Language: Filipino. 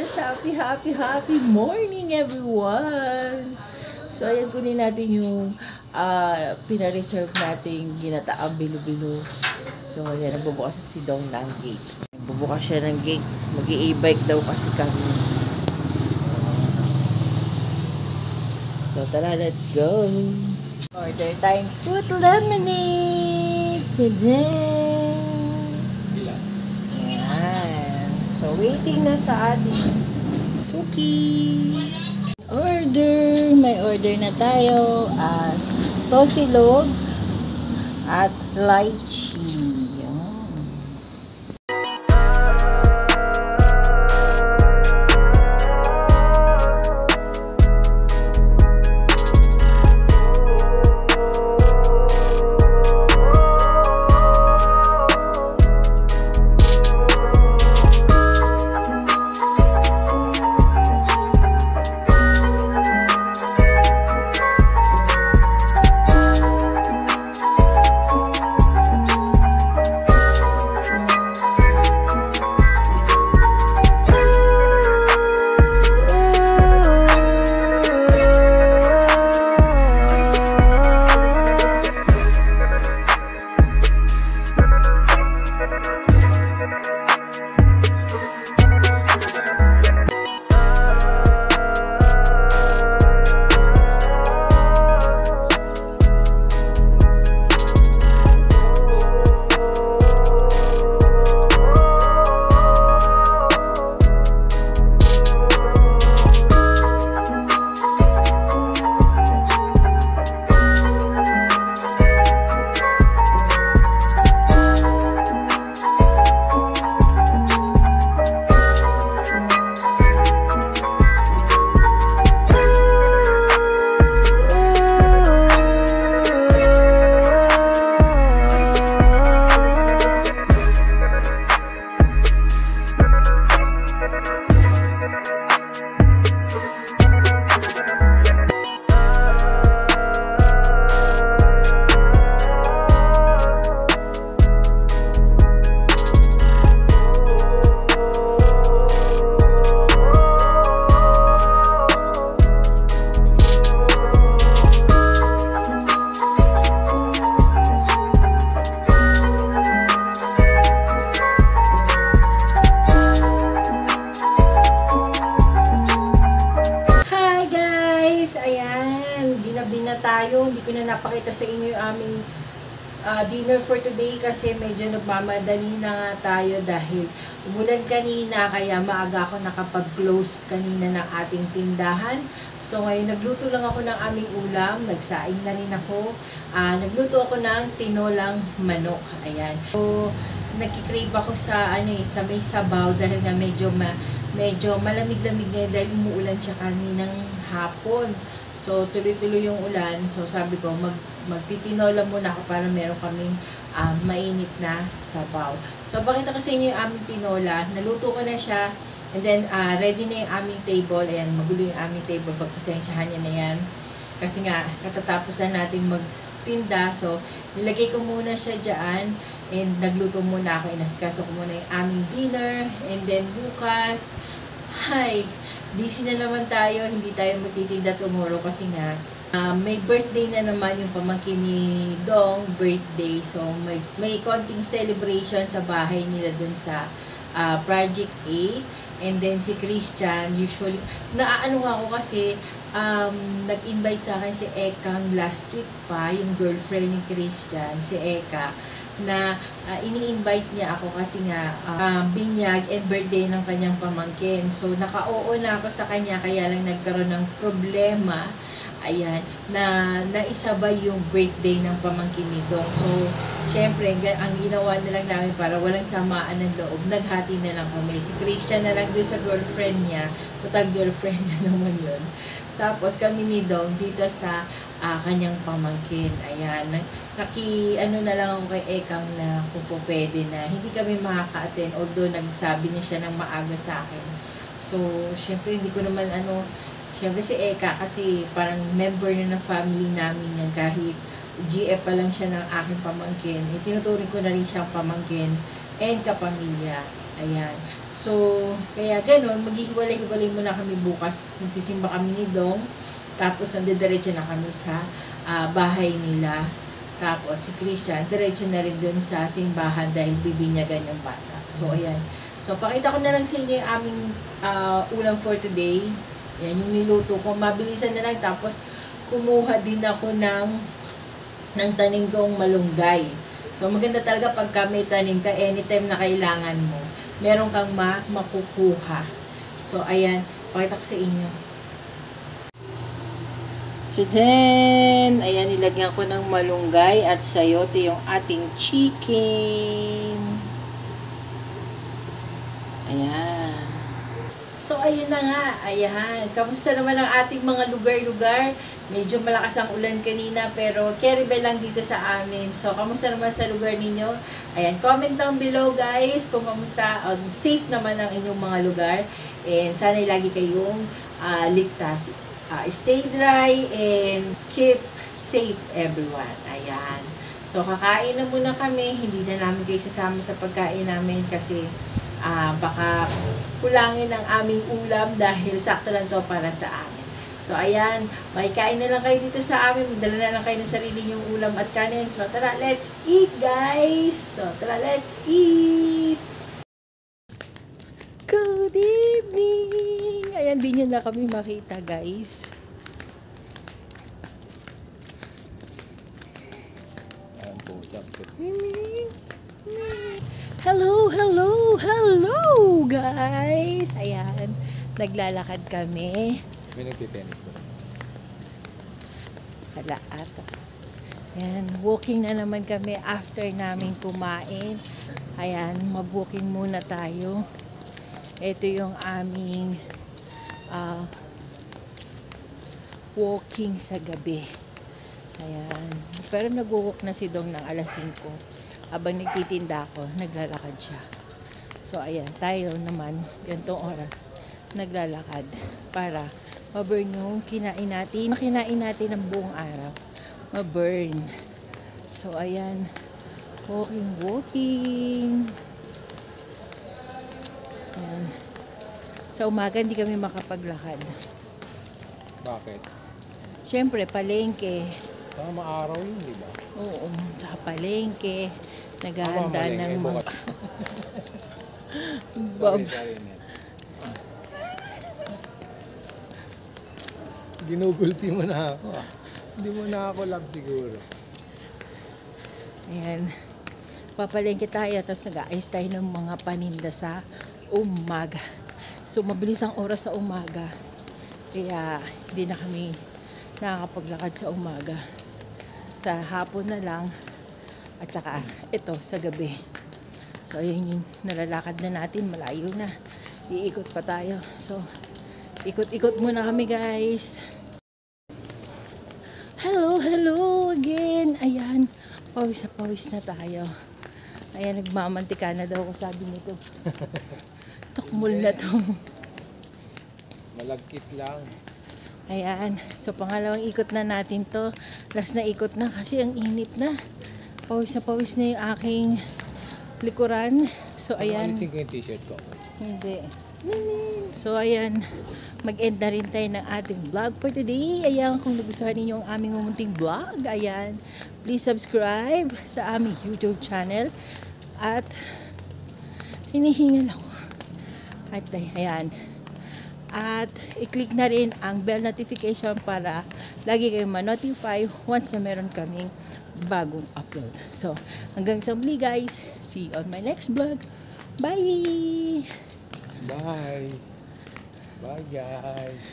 Yes, happy morning everyone! So, ayan, kunin natin yung pina-reserve nating ginataang bilo-bilo. So, ayan, nagbubukas na si Dong ng gate. Bubukas siya ng gate. Mag-i-e-bike daw kasi kami. So, tara, let's go! Order tayong fruit lemonade! Today! Ayan. So, waiting na sa ating Suki! Order! May order na tayo at tosilog at lychee. Hindi ko na napakita sa inyo yung aming dinner for today kasi medyo nagmamadali na nga tayo dahil umulan kanina kaya maaga ako nakapag-close kanina ng ating tindahan. So ngayon nagluto lang ako ng aming ulam, nagsaing na rin ako. Nagluto ako ng tinolang manok. Ayan. So nagki-crave ako sa sa may sabaw dahil nga medyo malamig-lamig ngayon dahil umuulan siya kaninang hapon. So, tuloy-tuloy yung ulan. So, sabi ko, magtitinola muna ako para meron kaming mainit na sabaw. So, pakita ko sa inyo yung aming tinola. Naluto ko na siya. And then, ready na yung aming table. Ayan, magulo yung aming table. Pagpasensyahan niya na yan. Kasi nga, katatapos na natin magtinda. So, nilagay ko muna siya dyan. And nagluto muna ako. Inaskaso ko muna yung aming dinner. And then, bukas, busy na naman tayo, hindi tayo magtitinda tomorrow kasi nga may birthday na naman yung pamangkin ni Dong, birthday. So may konting celebration sa bahay nila dun sa Project 8. And then si Christian, usually, naaano ako kasi nag-invite sa akin si Ekang last week pa, yung girlfriend ni Christian, si Eka, na ini-invite niya ako kasi nga binyag and birthday ng kanyang pamangkin. So, naka-oo na ako sa kanya kaya lang nagkaroon ng problema. Ayan, na naisabay yung birthday ng pamangkin ni Dong. So, syempre, ang ginawa na lang namin para walang samaan ng loob, naghati na lang kami. Si Christian na lang doon sa girlfriend niya, total girlfriend na naman yun. Tapos kami ni Dong dito sa kanyang pamangkin. Ayan, na lang ako kay Ekang na kung po pwede na hindi kami makaka-attend, although nagsabi niya siya ng maaga sa akin. So, syempre, hindi ko naman syempre si Eka kasi parang member na ng family namin yan kahit GF pa lang siya ng aking pamangkin. Tinuturing ko na rin siyang pamangkin and kapamilya. Ayan. So, kaya ganun, maghihiwalay-hiwalay muna kami bukas. Magsisimba kami ni Dong. Tapos, diretso na kami sa bahay nila. Tapos, si Christian, diretso na rin dun sa simbahan dahil bibinyagan yung bata. So, ayan. So, pakita ko na lang sa inyo yung aming ulam for today. Ayan, yung niluto ko. Mabilisan na lang. Tapos, kumuha din ako ng tanim kong malunggay. So, maganda talaga pagka may tanim ka, anytime na kailangan mo, meron kang makukuha. So, ayan, pakita ko sa inyo. Tadaan! Ayan, nilagyan ko ng malunggay at sayote yung ating chicken. Ayan. So, ayun na nga. Ayan. Kamusta naman ang ating mga lugar-lugar? Medyo malakas ang ulan kanina, pero carry bell lang dito sa amin. So, kamusta naman sa lugar ninyo? Ayan. Comment down below, guys, kung kamusta. Safe naman ang inyong mga lugar. And sana lagi kayong ligtas. Stay dry and keep safe, everyone. Ayan. So, kakain na muna kami. Hindi na namin kayo sasama sa pagkain namin kasi baka kulangin ang aming ulam dahil sakto lang to para sa amin. So, ayan, may kain na lang kayo dito sa amin. Magdala na lang kayo ng sarili yung ulam at kanin. So, tara, let's eat, guys! So, tara, let's eat! Good evening! Ayan, di nyo na kami makita, guys. Ayan po, sakto. Hello, hello, hello, guys! Ayan, naglalakad kami. May nagtitennis po. Hala, ata. Ayan, walking na naman kami after namin kumain. Ayan, mag-walking muna tayo. Ito yung aming walking sa gabi. Ayan. Pero nag-walk na si Dong ng alas 5. Habang nagtitinda ako, naglalakad siya. So, ayan, tayo naman, ganitong oras, naglalakad para ma-burn yung kinain natin. Makinain natin ng buong araw. Ma-burn. So, ayan, walking. Ayan. Sa umaga, hindi kami makapaglakad. Bakit? Siyempre, palengke. Tama araw yun, di ba? Oo, sa palengke. Naghahanda ng mga... Sorry. Ginugulpi mo na ako. Hindi mo na ako love siguro. Ayan. Papalengke tayo, tapos nag-aayos tayo ng mga paninda sa umaga. So, mabilis ang oras sa umaga. Kaya, hindi na kami nakakapaglakad sa umaga. Sa hapon na lang. At saka, ito, sa gabi. So, ayun yung nalalakad na natin. Malayo na. Iikot pa tayo. So, ikot-ikot muna kami, guys. Hello again. Ayan. Pawis na tayo. Ayan, nagmamantika na daw ako, sabi nito. Tukmul na to. Malagkit lang. Ayan. So, pangalawang ikot na natin to. Last na ikot na kasi ang init na. Pawis na yung aking likuran. So, ayan. Alisin ko yung t-shirt ko. Hindi. So, ayan. Mag-end na rin tayo ng ating vlog for today. Ayan, kung nagustuhan ninyo ang aming mumunting vlog, ayan, please subscribe sa aming YouTube channel. At, hinihingal ako. At, ayan. At, i-click na rin ang bell notification para lagi kayong ma-notify once na meron kaming bagong upload. So, hanggang sa muli, guys. See you on my next vlog. Bye! Bye! Bye, guys!